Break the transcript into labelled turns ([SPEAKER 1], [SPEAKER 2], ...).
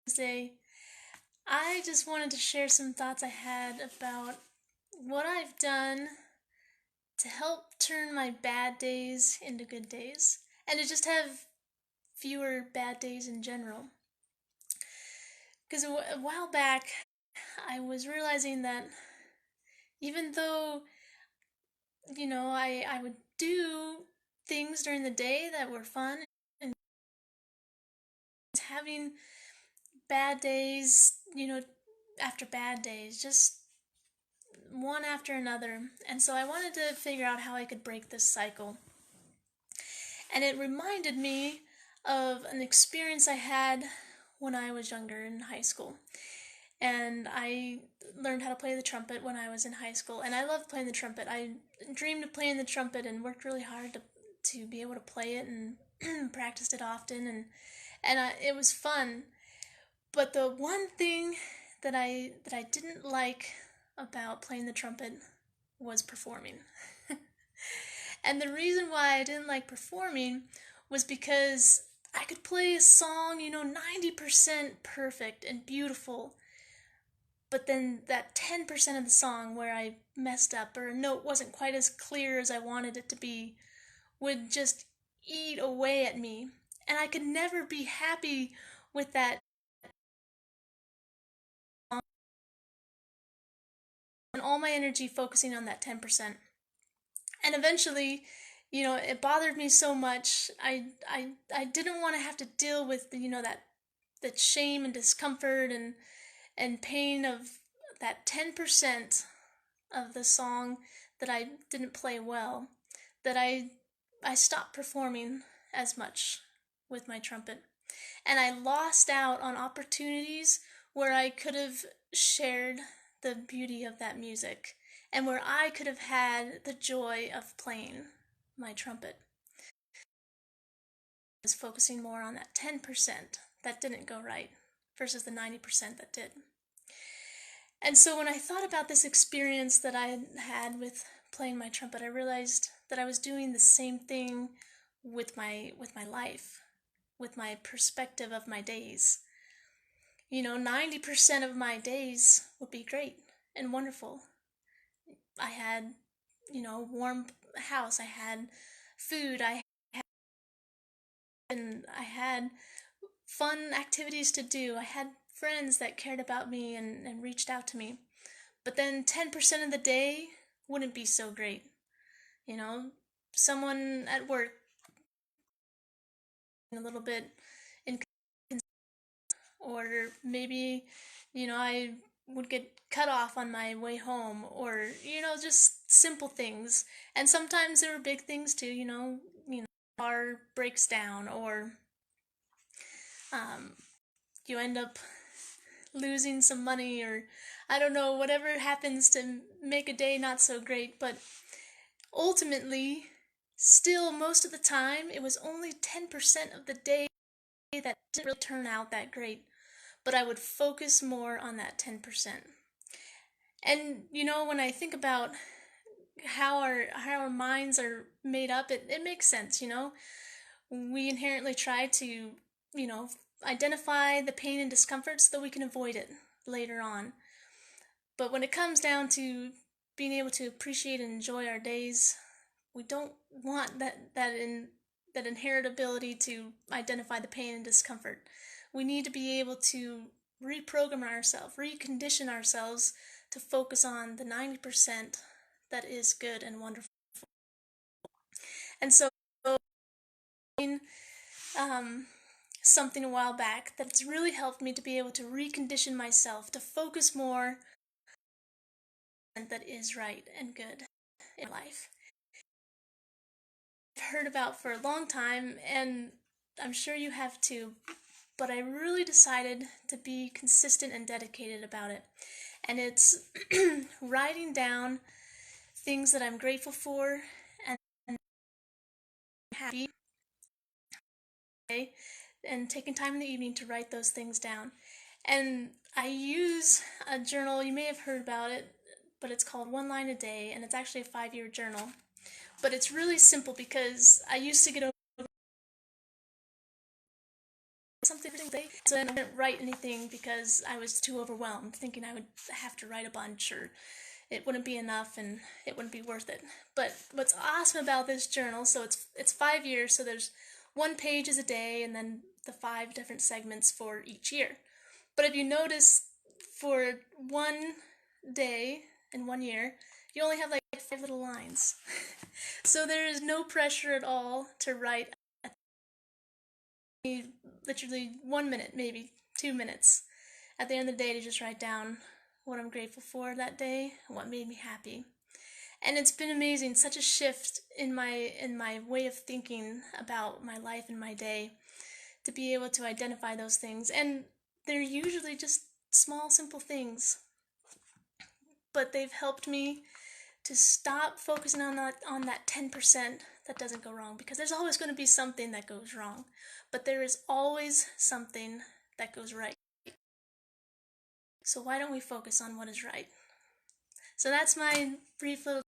[SPEAKER 1] Wednesday. I just wanted to share some thoughts I had about what I've done to help turn my bad days into good days and to just have fewer bad days in general. Because a while back, I was realizing that even though, I would do things during the day that were fun and having bad days, after bad days, just one after another. And so I wanted to figure out how I could break this cycle. And it reminded me of an experience I had when I was younger in high school. And I learned how to play the trumpet when I was in high school. And I loved playing the trumpet. I dreamed of playing the trumpet and worked really hard to be able to play it and practiced it often. And it was fun. But the one thing that I didn't like about playing the trumpet was performing. And the reason why I didn't like performing was because I could play a song, 90% perfect and beautiful, but then that 10% of the song where I messed up or a note wasn't quite as clear as I wanted it to be would just eat away at me. And I could never be happy with that and all my energy focusing on that 10%. And eventually, it bothered me so much. I didn't want to have to deal with that shame and discomfort and pain of that 10% of the song that I didn't play well, that I stopped performing as much with my trumpet. And I lost out on opportunities where I could have shared the beauty of that music and where I could have had the joy of playing my trumpet. I was focusing more on that 10% that didn't go right versus the 90% that did. And so when I thought about this experience that I had with playing my trumpet, I realized that I was doing the same thing with my life, with my perspective of my days. 90% of my days would be great and wonderful. I had, a warm house, I had food, I had fun activities to do, I had friends that cared about me and reached out to me. But then 10% of the day wouldn't be so great. You know, Someone at work a little bit in, or maybe, I would get cut off on my way home, or, just simple things. And sometimes there were big things too, car breaks down, or um, you end up losing some money, or I don't know, whatever happens to make a day not so great. But ultimately, still, most of the time, it was only 10% of the day that didn't really turn out that great. But I would focus more on that 10%. And, when I think about how our minds are made up, it makes sense. We inherently try to, you know, identify the pain and discomfort so that we can avoid it later on. But when it comes down to being able to appreciate and enjoy our days, we don't want that inherent ability to identify the pain and discomfort. We need to be able to reprogram ourselves, recondition ourselves to focus on the 90% that is good and wonderful. And so, um, something a while back that's really helped me to be able to recondition myself to focus more on that is right and good in life. I've heard about for a long time, and I'm sure you have too, but I really decided to be consistent and dedicated about it. And it's writing down things that I'm grateful for and happy, and taking time in the evening to write those things down. And I use a journal, you may have heard about it, but it's called One Line a Day, and it's actually a 5-year journal. But it's really simple because I used to get over something every single day. So then I didn't write anything because I was too overwhelmed, thinking I would have to write a bunch or it wouldn't be enough and it wouldn't be worth it. But what's awesome about this journal, so it's 5 years, so there's 1 page is a day and then the 5 different segments for each year. But if you notice, for 1 day in 1 year, you only have like 5 little lines. So there is no pressure at all to write literally 1 minute, maybe 2 minutes at the end of the day, to just write down what I'm grateful for that day and what made me happy. And it's been amazing, such a shift in my way of thinking about my life and my day, to be able to identify those things. And they're usually just small, simple things, but they've helped me to stop focusing on that 10% that doesn't go wrong, because there's always going to be something that goes wrong, but there is always something that goes right. So why don't we focus on what is right? So that's my brief little